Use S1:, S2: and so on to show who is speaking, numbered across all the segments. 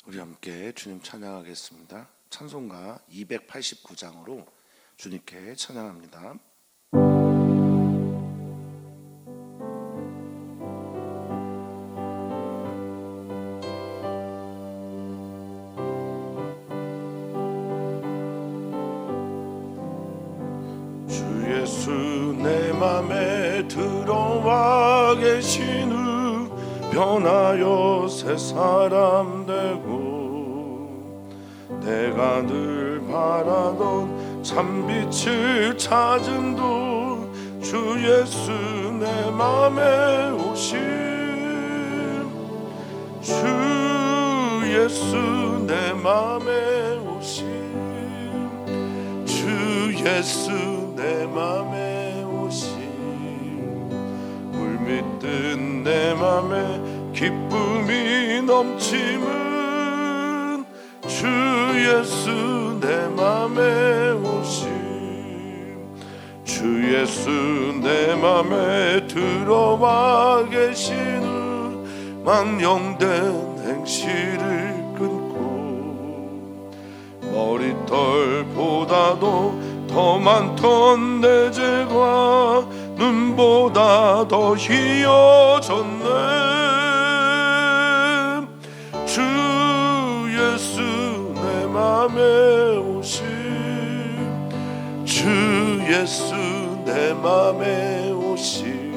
S1: 우리 함께 주님 찬양하겠습니다. 찬송가 289장으로 주님께 찬양합니다. 주 예수 내 맘에 들어와 계신 후 변하여 새 사람 되고 내가 늘 바라던 참빛을 찾은 도 주 예수 내 맘에 오심 주 예수 내 맘에 오심 주 예수 내 맘에 오심 물밀듯 내 맘에 기쁨이 넘침은 주 예수 내 맘에 오심 주 예수 내 맘에 들어와 계신 후 망령된 행실을 끊고 머리털보다도 더 많던 내 죄가 눈보다 더 희어졌네 주 예수 내 맘에 오심 주 예수 내 맘에 오심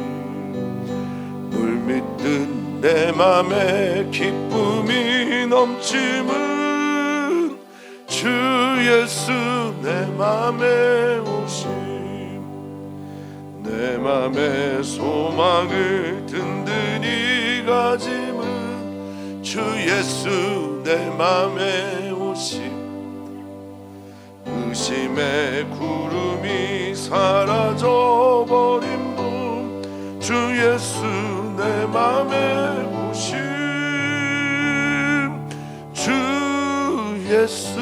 S1: 물밀듯 내 맘에 기쁨이 넘침은 주 예수 내 맘에 오심 내 맘에 소망을 든든히 가짐은 주 예수 내 맘에 오심 의심의 구름이 사라져버린 봄 주 예수 내 맘에 오심 주 예수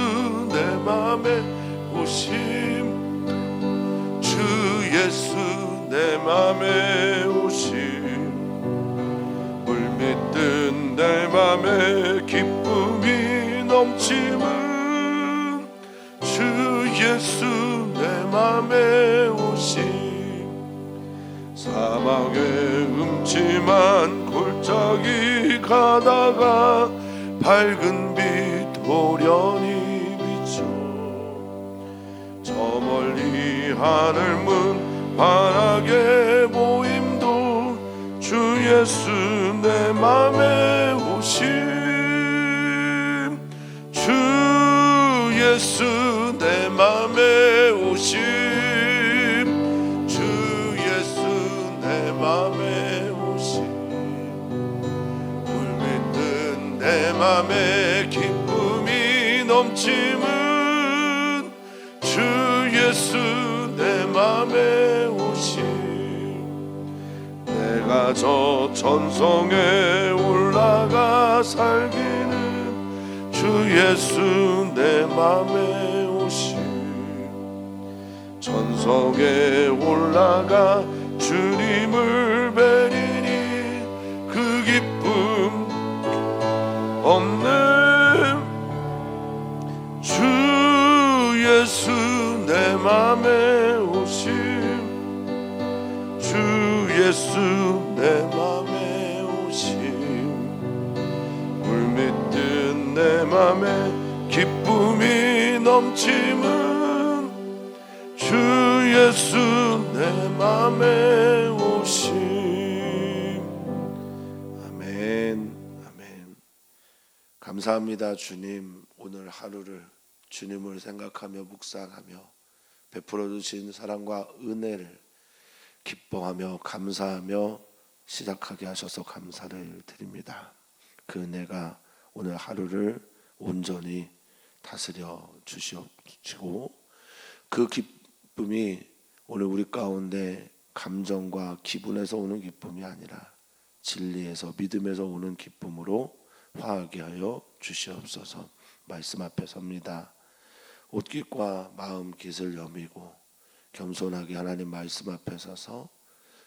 S1: 내 맘에 오심 주 예수 내 맘에 오심 물밀듯 내 맘에 기쁨이 넘침은 주 예수 내 맘에 오심 사막의 음침한 골짜기 가다가 밝은 빛 호련히 비춰 저 멀리 하늘 문 환하게 보임도 주 예수 내 맘에 오심 주 예수 내 맘에 오심 주 예수 내 맘에 오심 물밀듯 내 맘에 기쁨이 넘침은 주 예수 내 맘에 오심 내가 저 천성에 올라가 살기는 주 예수 내 맘에 오심 천성에 올라가 주님을 뵈리니 그 기쁨 없는 주 예수 내 맘에 오심 주 예수 내 맘에 오심 물밀듯 내 맘에 기쁨이 넘침은 주 예수 내 맘에 오심 아멘 아멘 감사합니다 주님 오늘 하루를 주님을 생각하며 묵상하며 베풀어 주신 사랑과 은혜를 기뻐하며 감사하며 시작하게 하셔서 감사를 드립니다. 그 은혜가 오늘 하루를 온전히 다스려 주시옵시고 그 기쁨이 오늘 우리 가운데 감정과 기분에서 오는 기쁨이 아니라 진리에서 믿음에서 오는 기쁨으로 화하게 하여 주시옵소서. 말씀 앞에 섭니다. 옷깃과 마음 깃을 여미고 겸손하게 하나님 말씀 앞에 서서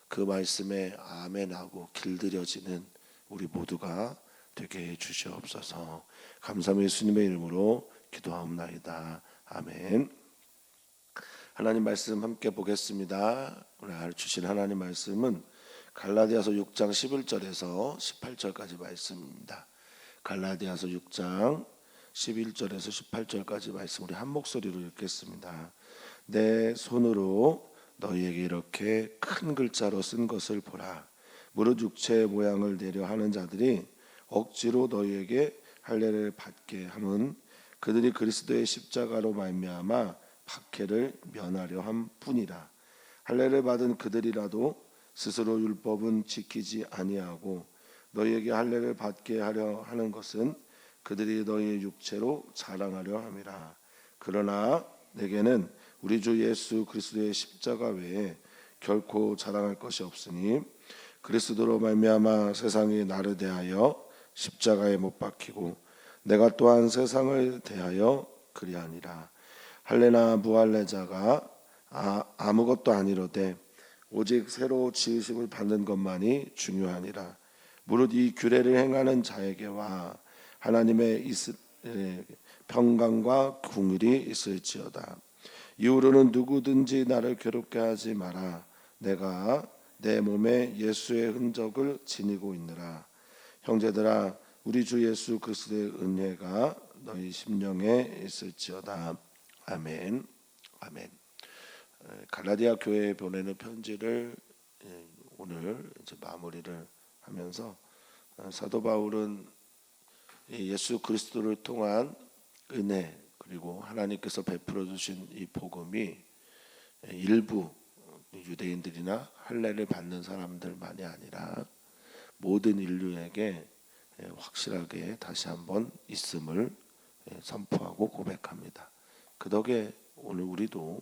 S1: 그 말씀에 아멘하고 길들여지는 우리 모두가 되게 해 주시옵소서. 감사함 예수님의 이름으로 기도하옵나이다. 아멘. 하나님 말씀 함께 보겠습니다. 오늘 주신 하나님 말씀은 갈라디아서 6장 11절에서 18절까지 말씀입니다. 갈라디아서 6장 11절에서 18절까지 말씀 우리 한 목소리로 읽겠습니다. 내 손으로 너희에게 이렇게 큰 글자로 쓴 것을 보라. 무릇 육체의 모양을 내려 하는 자들이 억지로 너희에게 할례를 받게 함은 그들이 그리스도의 십자가로 말미암아 박해를 면하려 함 뿐이라. 할례를 받은 그들이라도 스스로 율법은 지키지 아니하고 너희에게 할례를 받게 하려 하는 것은 그들이 너희의 육체로 자랑하려 함이라. 그러나 내게는 우리 주 예수 그리스도의 십자가 외에 결코 자랑할 것이 없으니 그리스도로 말미암아 세상이 나를 대하여 십자가에 못 박히고 내가 또한 세상을 대하여 그리하니라. 할례나 무할례자가 아무것도 아니로되 오직 새로 지으심을 받는 것만이 중요하니라. 무릇 이 규례를 행하는 자에게와 하나님의 평강과 긍휼이 있을지어다. 이후로는 누구든지 나를 괴롭게 하지 마라. 내가 내 몸에 예수의 흔적을 지니고 있느라. 형제들아, 우리 주 예수 그리스도의 은혜가 너희 심령에 있을지어다. 아멘. 아멘. 갈라디아 교회에 보내는 편지를 오늘 이제 마무리를 하면서 사도 바울은 예수 그리스도를 통한 은혜 그리고 하나님께서 베풀어 주신 이 복음이 일부 유대인들이나 할례를 받는 사람들만이 아니라 모든 인류에게 확실하게 다시 한번 있음을 선포하고 고백합니다. 그 덕에 오늘 우리도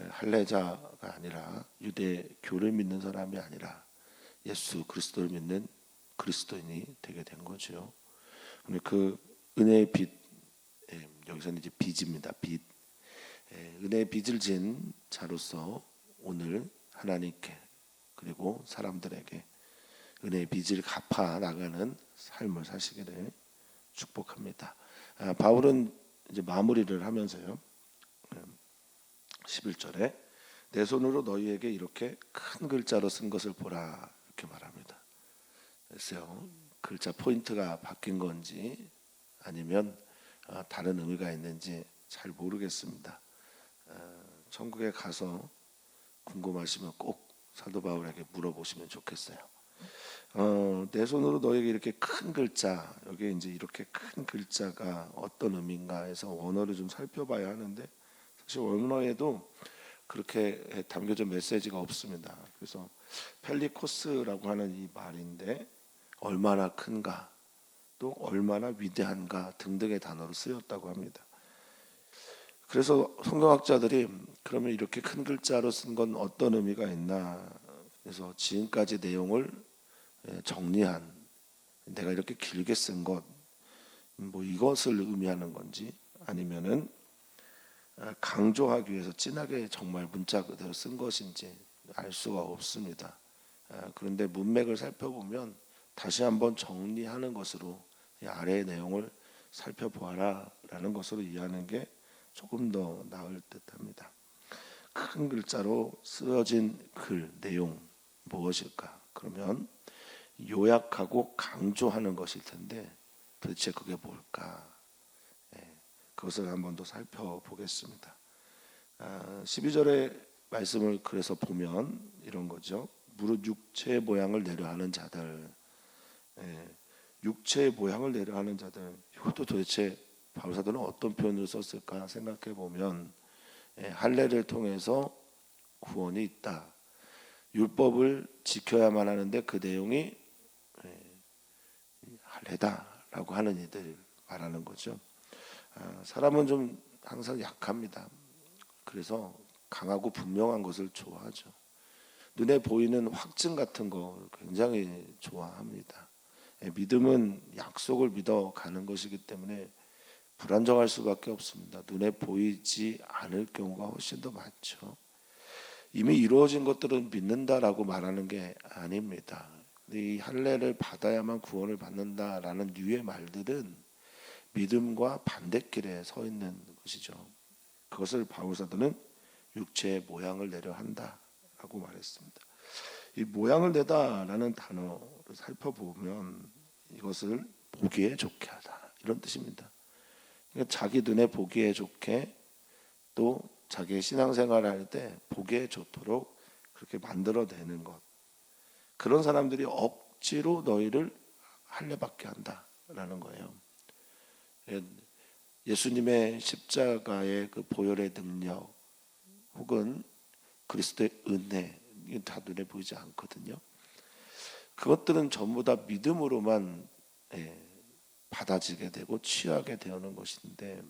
S1: 할례자가 아니라 유대교를 믿는 사람이 아니라 예수 그리스도를 믿는 그리스도인이 되게 된 거죠. 오늘 그 은혜의 빛, 여기서는 이제 빚입니다. 빚, 은혜의 빚을 진 자로서 오늘 하나님께 그리고 사람들에게 은혜의 빚을 갚아 나가는 삶을 사시기를 축복합니다. 바울은 이제 마무리를 하면서요. 11절에 내 손으로 너희에게 이렇게 큰 글자로 쓴 것을 보라 이렇게 말합니다. 글쎄요, 글자 포인트가 바뀐 건지 아니면 다른 의미가 있는지 잘 모르겠습니다. 천국에 가서 궁금하시면 꼭 사도 바울에게 물어보시면 좋겠어요. 내 손으로 너에게 이렇게 큰 글자, 여기 이제 이렇게 큰 글자가 어떤 의미인가 해서 원어를 좀 살펴봐야 하는데 사실 원어에도 그렇게 담겨진 메시지가 없습니다. 그래서 펠리코스라고 하는 이 말인데 얼마나 큰가 또 얼마나 위대한가 등등의 단어로 쓰였다고 합니다. 그래서 성경학자들이 그러면 이렇게 큰 글자로 쓴 건 어떤 의미가 있나, 그래서 지금까지 내용을 정리한, 내가 이렇게 길게 쓴 것, 뭐 이것을 의미하는 건지 아니면은 강조하기 위해서 진하게 정말 문자 그대로 쓴 것인지 알 수가 없습니다. 그런데 문맥을 살펴보면 다시 한번 정리하는 것으로 이 아래의 내용을 살펴보아라 라는 것으로 이해하는 게 조금 더 나을 듯합니다. 큰 글자로 쓰여진 글 내용 무엇일까? 그러면 요약하고 강조하는 것일 텐데 도대체 그게 뭘까? 그것을 한번 더 살펴보겠습니다. 12절의 말씀을 그래서 보면 이런 거죠. 무릇 육체의 모양을 내려하는 자들, 육체의 모양을 내려하는 자들, 이것도 도대체 바울 사도는 어떤 표현을 썼을까 생각해 보면 할례를 통해서 구원이 있다. 율법을 지켜야만 하는데 그 내용이 할례다라고 하는 이들 말하는 거죠. 사람은 좀 항상 약합니다. 그래서 강하고 분명한 것을 좋아하죠. 눈에 보이는 확증 같은 거 굉장히 좋아합니다. 믿음은 약속을 믿어 가는 것이기 때문에 불안정할 수밖에 없습니다. 눈에 보이지 않을 경우가 훨씬 더 많죠. 이미 이루어진 것들은 믿는다라고 말하는 게 아닙니다. 이 할례를 받아야만 구원을 받는다라는 류의 말들은 믿음과 반대길에 서 있는 것이죠. 그것을 바울 사도는 육체의 모양을 내려 한다라고 말했습니다. 이 모양을 내다라는 단어를 살펴보면 이것을 보기에 좋게 하다 이런 뜻입니다. 그러니까 자기 눈에 보기에 좋게 또 자기의 신앙생활을 할 때 보기에 좋도록 그렇게 만들어내는 것. 그런 사람들이 억지로 너희를 할례받게 한다라는 거예요. 예수님의 십자가의 그 보혈의 능력 혹은 그리스도의 은혜 다 눈에 보이지 않거든요. 그것들은 전부 다 믿음으로만 받아지게 되고 취하게 되는 것인데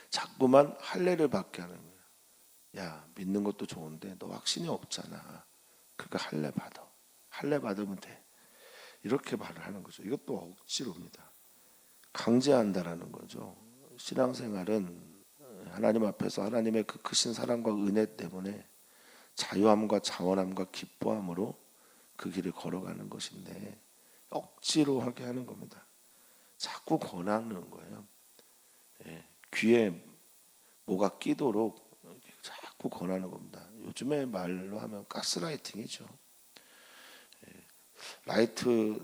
S1: 자꾸만 할례를 받게 하는 거예요. 야, 믿는 것도 좋은데 너 확신이 없잖아. 그러니까 할례 받아. 할례 받으면 돼. 이렇게 말을 하는 거죠. 이것도 억지로입니다. 강제한다라는 거죠. 신앙생활은 하나님 앞에서 하나님의 그 크신 사랑과 은혜 때문에 자유함과 자원함과 기뻐함으로 그 길을 걸어가는 것인데 억지로 하게 하는 겁니다. 자꾸 권하는 거예요. 귀에 뭐가 끼도록 자꾸 권하는 겁니다. 요즘의 말로 하면 가스라이팅이죠. 라이트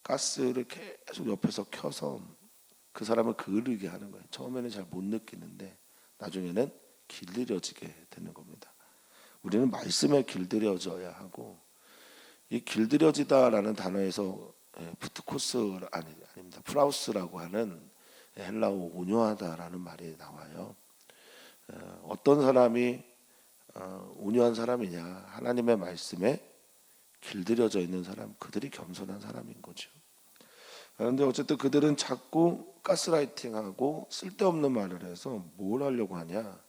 S1: 가스를 계속 옆에서 켜서 그 사람을 게으르게 하는 거예요. 처음에는 잘 못 느끼는데 나중에는 길들여지게 되는 겁니다. 우리는 말씀에 길들여져야 하고 이 길들여지다라는 단어에서 푸트코스 아닙니다. 프라우스라고 하는 헬라어 온유하다라는 말이 나와요. 어떤 사람이 온유한 사람이냐? 하나님의 말씀에 길들여져 있는 사람, 그들이 겸손한 사람인 거죠. 그런데 어쨌든 그들은 자꾸 가스라이팅하고 쓸데없는 말을 해서 뭘 하려고 하냐?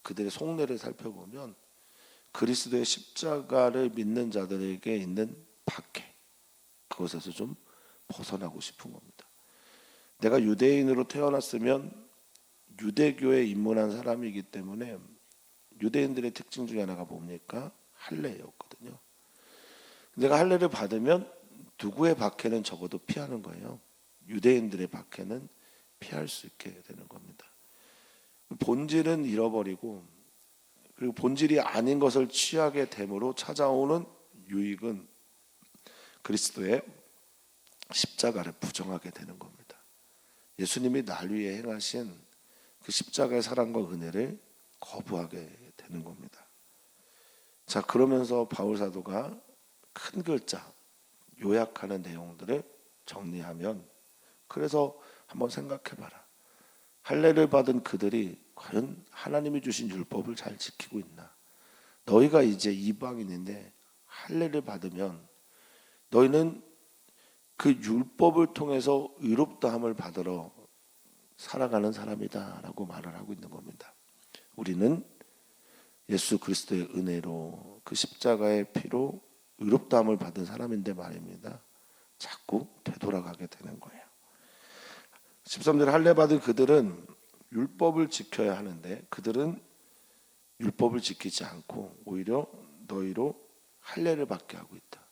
S1: 그들의 속내를 살펴보면 그리스도의 십자가를 믿는 자들에게 있는 박해, 그것에서 좀 벗어나고 싶은 겁니다. 내가 유대인으로 태어났으면 유대교에 입문한 사람이기 때문에 유대인들의 특징 중에 하나가 뭡니까? 할례였거든요. 내가 할례를 받으면 누구의 박해는 적어도 피하는 거예요. 유대인들의 박해는 피할 수 있게 되는 겁니다. 본질은 잃어버리고 그리고 본질이 아닌 것을 취하게 됨으로 찾아오는 유익은 그리스도의 십자가를 부정하게 되는 겁니다. 예수님이 날 위해 행하신 그 십자가의 사랑과 은혜를 거부하게 되는 겁니다. 자, 그러면서 바울 사도가 큰 글자 요약하는 내용들을 정리하면, 그래서 한번 생각해봐라. 할례를 받은 그들이 과연 하나님이 주신 율법을 잘 지키고 있나? 너희가 이제 이방인인데 할례를 받으면 너희는 그 율법을 통해서 의롭다함을 받으러 살아가는 사람이다라고 말을 하고 있는 겁니다. 우리는 예수 그리스도의 은혜로 그 십자가의 피로 의롭다함을 받은 사람인데 말입니다. 자꾸 되돌아가게 되는 거예요. 13절 할례 받은 그들은 율법을 지켜야 하는데 그들은 율법을 지키지 않고 오히려 너희로 할례를 받게 하고 있다.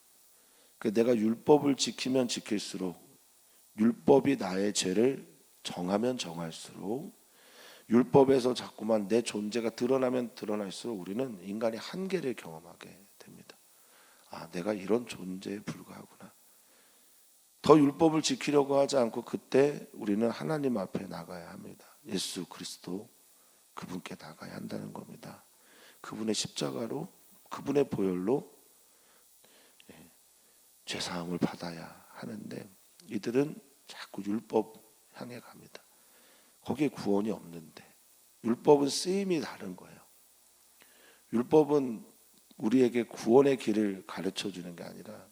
S1: 내가 율법을 지키면 지킬수록, 율법이 나의 죄를 정하면 정할수록, 율법에서 자꾸만 내 존재가 드러나면 드러날수록 우리는 인간의 한계를 경험하게 됩니다. 아, 내가 이런 존재에 불과하구나. 더 율법을 지키려고 하지 않고 그때 우리는 하나님 앞에 나가야 합니다. 예수 그리스도 그분께 나가야 한다는 겁니다. 그분의 십자가로, 그분의 보혈로 죄사함을 받아야 하는데 이들은 자꾸 율법 향해 갑니다. 거기에 구원이 없는데, 율법은 쓰임이 다른 거예요. 율법은 우리에게 구원의 길을 가르쳐 주는 게 아니라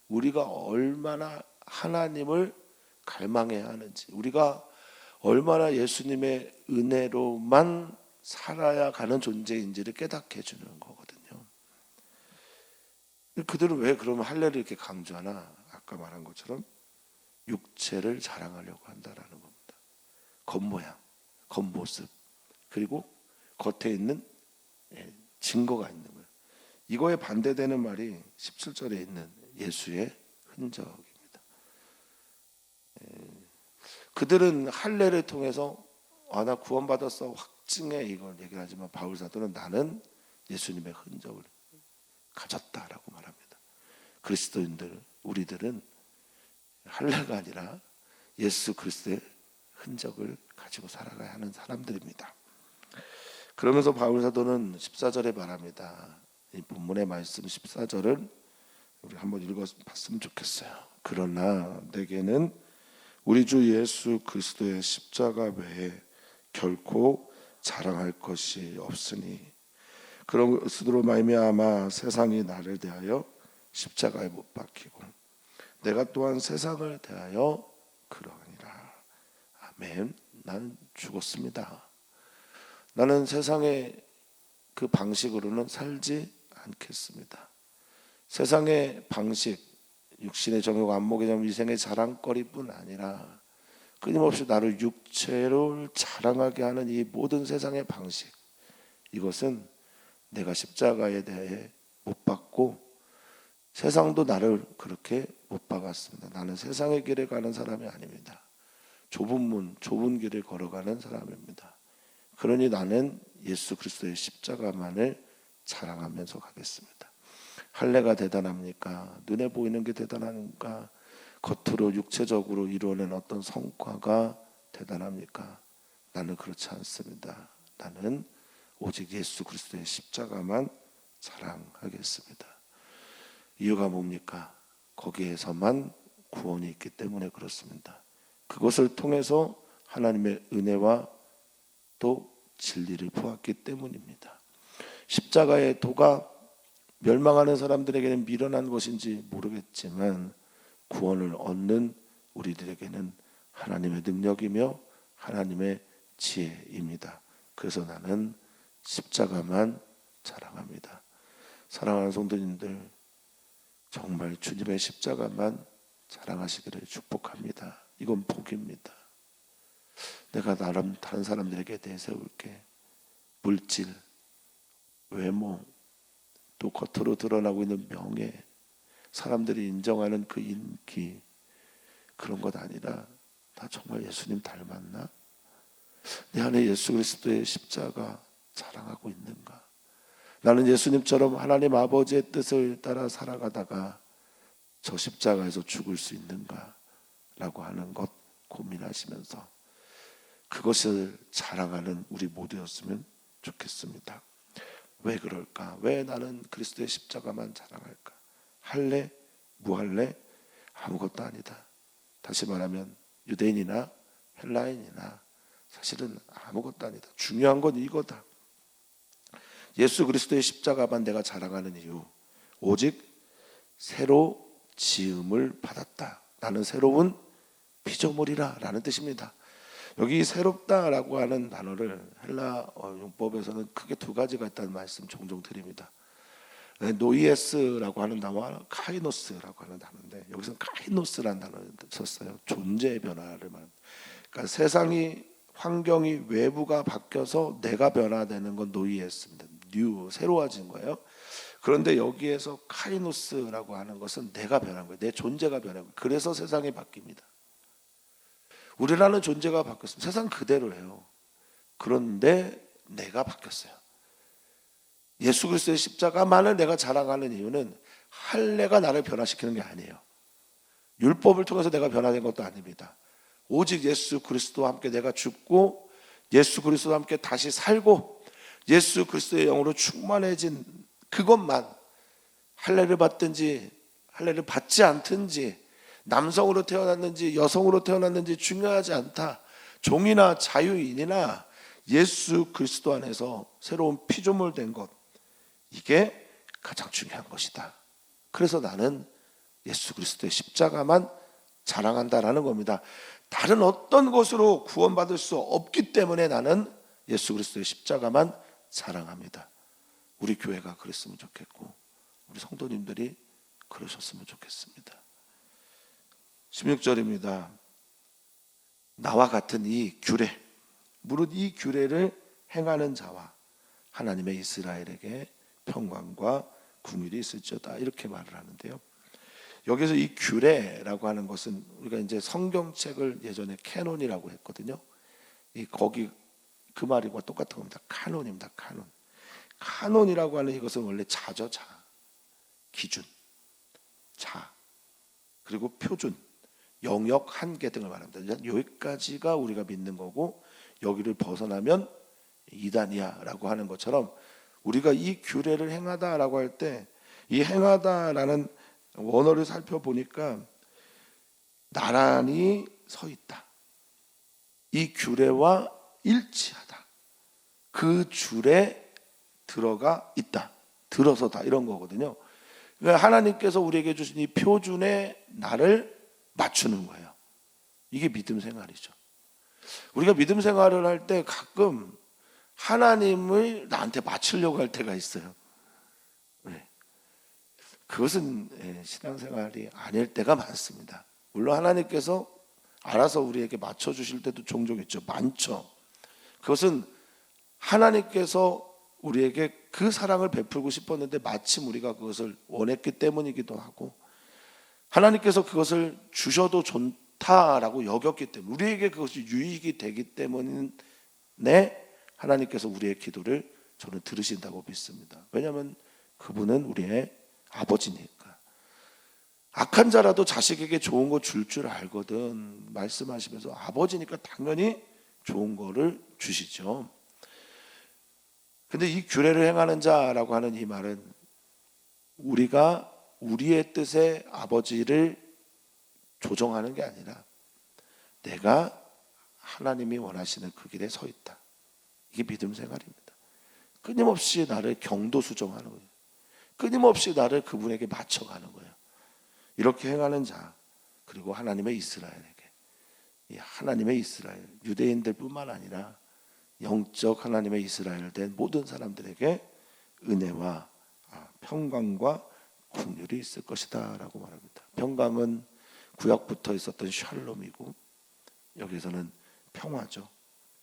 S1: 우리가 얼마나 하나님을 갈망해야 하는지, 우리가 얼마나 예수님의 은혜로만 살아야 가는 존재인지를 깨닫게 해주는 거거든요. 그들은 왜 그러면 할례를 이렇게 강조하나? 아까 말한 것처럼 육체를 자랑하려고 한다라는 겁니다. 겉모양, 겉모습, 그리고 겉에 있는 증거가 있는 거예요. 이거에 반대되는 말이 17절에 있는 예수의 흔적입니다. 그들은 할례를 통해서 나 구원받았어 확증해 이걸 얘기하지만 바울 사도는 나는 예수님의 흔적을 가졌다라고 말합니다. 그리스도인들 우리들은 할례가 아니라 예수 그리스도의 흔적을 가지고 살아가야 하는 사람들입니다. 그러면서 바울 사도는 14절에 말합니다. 이 본문의 말씀 14절을 우리 한번 읽어봤으면 좋겠어요. 그러나 내게는 우리 주 예수 그리스도의 십자가 외에 결코 자랑할 것이 없으니 그것으로 말미암아 세상이 나를 대하여 십자가에 못 박히고 내가 또한 세상을 대하여 그러하니라. 아멘. 나는 죽었습니다. 나는 세상의 그 방식으로는 살지 않겠습니다. 세상의 방식, 육신의 정욕, 안목의 정, 위생의 자랑거리뿐 아니라 끊임없이 나를 육체를 자랑하게 하는 이 모든 세상의 방식, 이것은 내가 십자가에 대해 못 박고 세상도 나를 그렇게 못 박았습니다. 나는 세상의 길에 가는 사람이 아닙니다. 좁은 문, 좁은 길을 걸어가는 사람입니다. 그러니 나는 예수 그리스도의 십자가만을 자랑하면서 가겠습니다. 할례가 대단합니까? 눈에 보이는 게 대단한가? 겉으로 육체적으로 이루어낸 어떤 성과가 대단합니까? 나는 그렇지 않습니다. 나는 오직 예수 그리스도의 십자가만 자랑하겠습니다. 이유가 뭡니까? 거기에서만 구원이 있기 때문에 그렇습니다. 그것을 통해서 하나님의 은혜와 또 진리를 보았기 때문입니다. 십자가의 도가 멸망하는 사람들에게는 미련한 것인지 모르겠지만 구원을 얻는 우리들에게는 하나님의 능력이며 하나님의 지혜입니다. 그래서 나는 십자가만 자랑합니다. 사랑하는 성도님들, 정말 주님의 십자가만 자랑하시기를 축복합니다. 이건 복입니다. 내가 나름 다른 사람들에게 내세울게 물질, 외모, 또 겉으로 드러나고 있는 명예, 사람들이 인정하는 그 인기, 그런 것 아니라 나 정말 예수님 닮았나? 내 안에 예수 그리스도의 십자가 자랑하고 있는가? 나는 예수님처럼 하나님 아버지의 뜻을 따라 살아가다가 저 십자가에서 죽을 수 있는가? 라고 하는 것 고민하시면서 그것을 자랑하는 우리 모두였으면 좋겠습니다. 왜 그럴까? 왜 나는 그리스도의 십자가만 자랑할까? 할래? 무할래? 아무것도 아니다. 다시 말하면 유대인이나 헬라인이나 사실은 아무것도 아니다. 중요한 건 이거다. 예수 그리스도의 십자가만 내가 자랑하는 이유, 오직 새로 지음을 받았다. 나는 새로운 피조물이라 라는 뜻입니다. 여기 새롭다라고 하는 단어를 헬라 용법에서는 크게 두 가지가 있다는 말씀 종종 드립니다. 노이에스라고 하는 단어와 카이노스라고 하는 단어인데 여기서는 카이노스라는 단어를 썼어요. 존재의 변화를 말합니다. 그러니까 세상이 환경이 외부가 바뀌어서 내가 변화되는 건 노이에스입니다. 뉴, 새로워진 거예요. 그런데 여기에서 카이노스라고 하는 것은 내가 변한 거예요. 내 존재가 변한 거예요. 그래서 세상이 바뀝니다. 우리라는 존재가 바뀌었습니다. 세상 그대로예요. 그런데 내가 바뀌었어요. 예수 그리스도의 십자가만을 내가 자랑하는 이유는 할례가 나를 변화시키는 게 아니에요. 율법을 통해서 내가 변화된 것도 아닙니다. 오직 예수 그리스도와 함께 내가 죽고 예수 그리스도와 함께 다시 살고 예수 그리스도의 영으로 충만해진 그것만, 할례를 받든지 할례를 받지 않든지 남성으로 태어났는지 여성으로 태어났는지 중요하지 않다. 종이나 자유인이나 예수 그리스도 안에서 새로운 피조물 된 것, 이게 가장 중요한 것이다. 그래서 나는 예수 그리스도의 십자가만 자랑한다라는 겁니다. 다른 어떤 것으로 구원받을 수 없기 때문에 나는 예수 그리스도의 십자가만 자랑합니다. 우리 교회가 그랬으면 좋겠고 우리 성도님들이 그러셨으면 좋겠습니다. 16절입니다. 나와 같은 이 규례, 무릇 이 규례를 행하는 자와 하나님의 이스라엘에게 평강과 긍휼이 있을지어다 이렇게 말을 하는데요. 여기서 이 규례라고 하는 것은 우리가 이제 성경책을 예전에 캐논이라고 했거든요. 이 거기 그 말과 똑같은 겁니다. 카논입니다. 카논. 카논이라고 하는 이것은 원래 자죠. 자. 기준. 자. 그리고 표준. 영역 한계 등을 말합니다. 여기까지가 우리가 믿는 거고 여기를 벗어나면 이단이야라고 하는 것처럼 우리가 이 규례를 행하다라고 할 때 이 행하다라는 원어를 살펴보니까 나란히 서 있다. 이 규례와 일치하다. 그 줄에 들어가 있다. 들어서다 이런 거거든요. 그러니까 하나님께서 우리에게 주신 이 표준에 나를 맞추는 거예요. 이게 믿음 생활이죠. 우리가 믿음 생활을 할 때 가끔 하나님을 나한테 맞추려고 할 때가 있어요. 네. 그것은 신앙생활이 아닐 때가 많습니다. 물론 하나님께서 알아서 우리에게 맞춰주실 때도 종종 있죠. 많죠. 그것은 하나님께서 우리에게 그 사랑을 베풀고 싶었는데 마침 우리가 그것을 원했기 때문이기도 하고 하나님께서 그것을 주셔도 좋다라고 여겼기 때문에 우리에게 그것이 유익이 되기 때문에 하나님께서 우리의 기도를 저는 들으신다고 믿습니다. 왜냐하면 그분은 우리의 아버지니까. 악한 자라도 자식에게 좋은 거 줄 알거든 말씀하시면서 아버지니까 당연히 좋은 거를 주시죠. 근데 이 규례를 행하는 자라고 하는 이 말은 우리가 우리의 뜻에 아버지를 조정하는 게 아니라 내가 하나님이 원하시는 그 길에 서 있다. 이게 믿음 생활입니다. 끊임없이 나를 경도수정하는 거예요. 끊임없이 나를 그분에게 맞춰가는 거예요. 이렇게 행하는 자 그리고 하나님의 이스라엘에게 이 하나님의 이스라엘 유대인들 뿐만 아니라 영적 하나님의 이스라엘 된 모든 사람들에게 은혜와 평강과 긍휼이 있을 것이다 라고 말합니다. 평강은 구약부터 있었던 샬롬이고 여기서는 평화죠.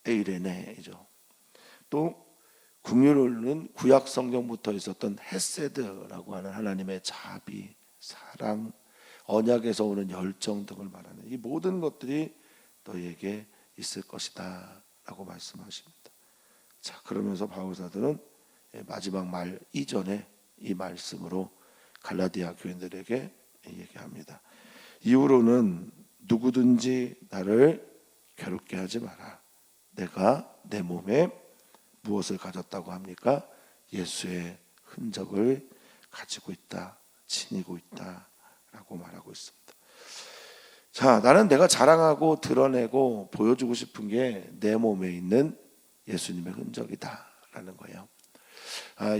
S1: 에이레네이죠. 또 긍휼은 구약 성경부터 있었던 헤세드라고 하는 하나님의 자비, 사랑, 언약에서 오는 열정 등을 말하는 이 모든 것들이 너희에게 있을 것이다 라고 말씀하십니다. 자, 그러면서 바울사도는 마지막 말 이전에 이 말씀으로 갈라디아 교인들에게 얘기합니다. 이후로는 누구든지 나를 괴롭게 하지 마라. 내가 내 몸에 무엇을 가졌다고 합니까? 예수의 흔적을 가지고 있다, 지니고 있다 라고 말하고 있습니다. 자, 나는 내가 자랑하고 드러내고 보여주고 싶은 게 내 몸에 있는 예수님의 흔적이다 라는 거예요.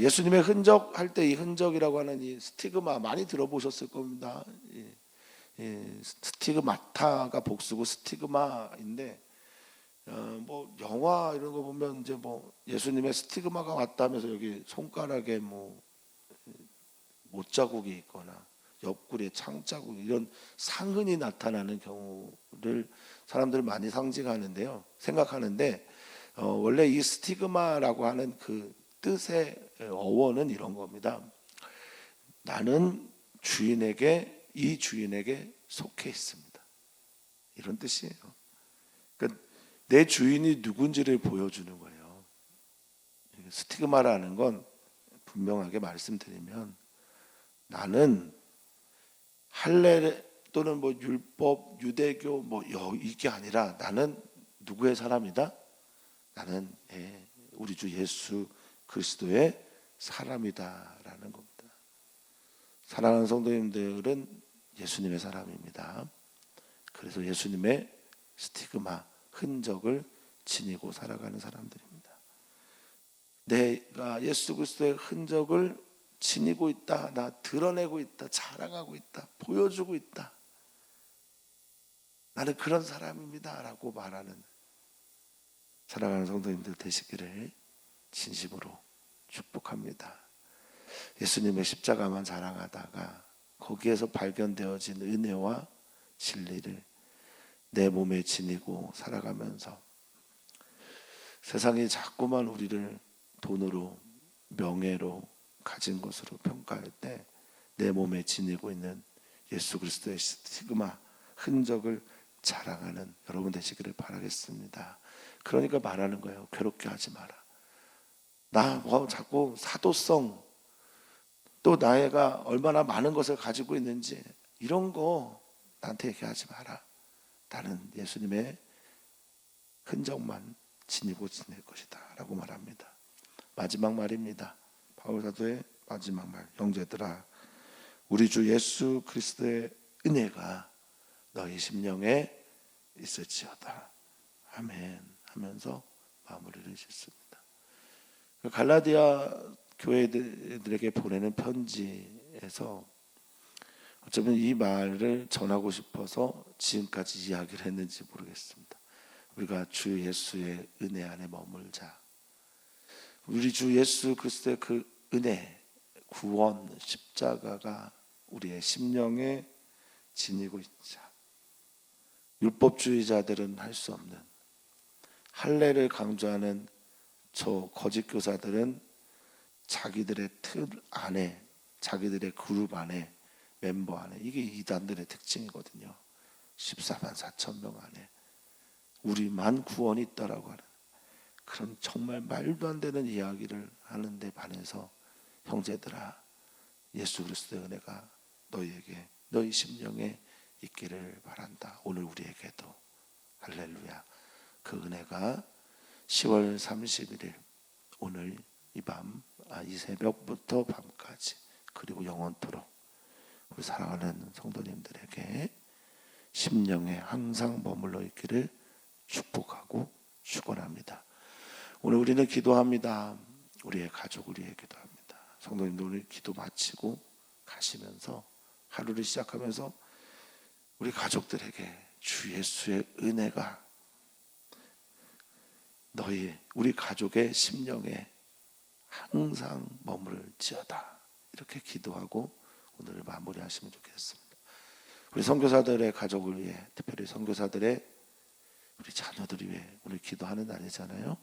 S1: 예수님의 흔적 할 때 이 흔적이라고 하는 이 스티그마 많이 들어보셨을 겁니다. 스티그마타가 복수고 스티그마인데 뭐 영화 이런 거 보면 이제 뭐 예수님의 스티그마가 왔다면서 여기 손가락에 뭐 못자국이 있거나 옆구리에 창자국 이런 상흔이 나타나는 경우를 사람들이 많이 상징하는데요. 생각하는데 원래 이 스티그마라고 하는 그 뜻의 어원은 이런 겁니다. 나는 이 주인에게 속해 있습니다. 이런 뜻이에요. 그러니까 내 주인이 누군지를 보여주는 거예요. 스티그마라는 건 분명하게 말씀드리면 나는 할례 또는 뭐 율법, 유대교 뭐 이게 아니라 나는 누구의 사람이다? 나는 우리 주 예수 그리스도의 사람이다라는 겁니다. 사랑하는 성도님들은 예수님의 사람입니다. 그래서 예수님의 스티그마, 흔적을 지니고 살아가는 사람들입니다. 내가 예수 그리스도의 흔적을 지니고 있다, 나 드러내고 있다, 자랑하고 있다, 보여주고 있다. 나는 그런 사람입니다 라고 말하는 사랑하는 성도님들 되시기를 진심으로 축복합니다. 예수님의 십자가만 자랑하다가 거기에서 발견되어진 은혜와 진리를 내 몸에 지니고 살아가면서 세상이 자꾸만 우리를 돈으로, 명예로, 가진 것으로 평가할 때 내 몸에 지니고 있는 예수 그리스도의 스티그마, 흔적을 자랑하는 여러분 되시기를 바라겠습니다. 그러니까 말하는 거예요. 괴롭게 하지 마라. 나 자꾸 사도성, 또 나이가 얼마나 많은 것을 가지고 있는지 이런 거 나한테 얘기하지 마라. 나는 예수님의 흔적만 지니고 지낼 것이다 라고 말합니다. 마지막 말입니다. 바울 사도의 마지막 말. 형제들아, 우리 주 예수 그리스도의 은혜가 너희 심령에 있을지어다. 아멘 하면서 마무리를 짓습니다. 갈라디아 교회들에게 보내는 편지에서 어쩌면 이 말을 전하고 싶어서 지금까지 이야기를 했는지 모르겠습니다. 우리가 주 예수의 은혜 안에 머물자. 우리 주 예수 그리스도의 그 은혜, 구원, 십자가가 우리의 심령에 지니고 있자. 율법주의자들은 할 수 없는, 할례를 강조하는 저 거짓 교사들은 자기들의 틀 안에, 자기들의 그룹 안에, 멤버 안에, 이게 이단들의 특징이거든요. 14만 4천 명 안에 우리만 구원이 있다라고 하는 그런 정말 말도 안 되는 이야기를 하는데 반해서 형제들아, 예수 그리스도의 은혜가 너희에게, 너희 심령에 있기를 바란다. 오늘 우리에게도 할렐루야. 그 은혜가 10월 31일 오늘 이 새벽부터 밤까지 그리고 영원토록 우리 사랑하는 성도님들에게 심령에 항상 머물러 있기를 축복하고 축원합니다. 오늘 우리는 기도합니다. 우리의 가족을 위해 기도합니다. 성도님들 오늘 기도 마치고 가시면서 하루를 시작하면서 우리 가족들에게 주 예수의 은혜가 우리 가족의 심령에 항상 머물지어다. 이렇게 기도하고 오늘을 마무리하시면 좋겠습니다. 우리 선교사들의 가족을 위해, 특별히 선교사들의 우리 자녀들을 위해 오늘 기도하는 날이잖아요.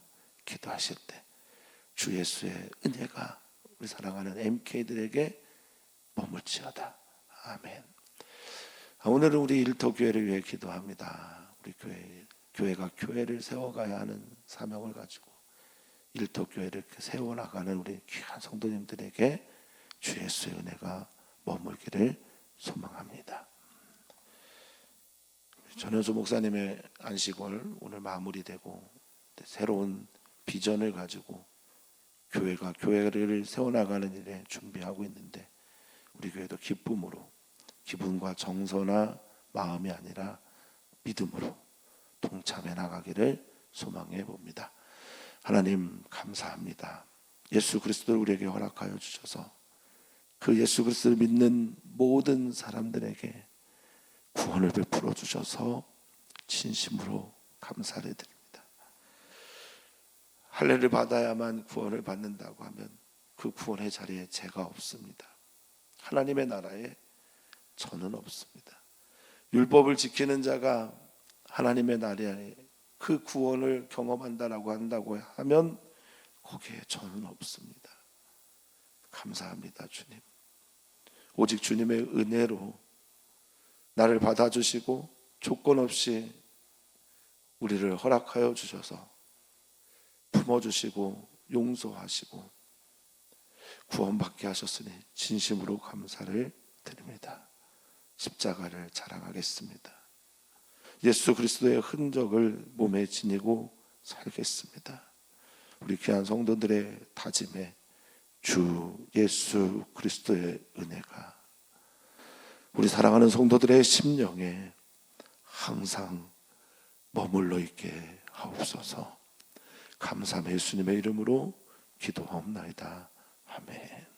S1: 기도하실 때 주 예수의 은혜가 우리 사랑하는 MK들에게 머물지어다. 아멘. 오늘은 우리 일터교회를 위해 기도합니다. 우리 교회가 교회를 세워가야 하는 사명을 가지고 일터교회를 세워나가는 우리 귀한 성도님들에게 주 예수의 은혜가 머물기를 소망합니다. 전현수 목사님의 안식월 오늘 마무리되고 새로운 비전을 가지고 교회가 교회를 세워나가는 일에 준비하고 있는데 우리 교회도 기분과 정서나 마음이 아니라 믿음으로 동참해 나가기를 소망해 봅니다. 하나님 감사합니다. 예수 그리스도를 우리에게 허락하여 주셔서 그 예수 그리스도를 믿는 모든 사람들에게 구원을 베풀어 주셔서 진심으로 감사를 드립니다. 할례를 받아야만 구원을 받는다고 하면 그 구원의 자리에 제가 없습니다. 하나님의 나라에 저는 없습니다. 율법을 지키는 자가 하나님의 나라에 그 구원을 경험한다라고 한다고 하면 거기에 저는 없습니다. 감사합니다, 주님. 오직 주님의 은혜로 나를 받아주시고 조건 없이 우리를 허락하여 주셔서 품어주시고 용서하시고 구원받게 하셨으니 진심으로 감사를 드립니다. 십자가를 자랑하겠습니다. 예수 그리스도의 흔적을 몸에 지니고 살겠습니다. 우리 귀한 성도들의 다짐에 주 예수 그리스도의 은혜가 우리 사랑하는 성도들의 심령에 항상 머물러 있게 하옵소서. 감사함 예수님의 이름으로 기도하옵나이다. 아멘.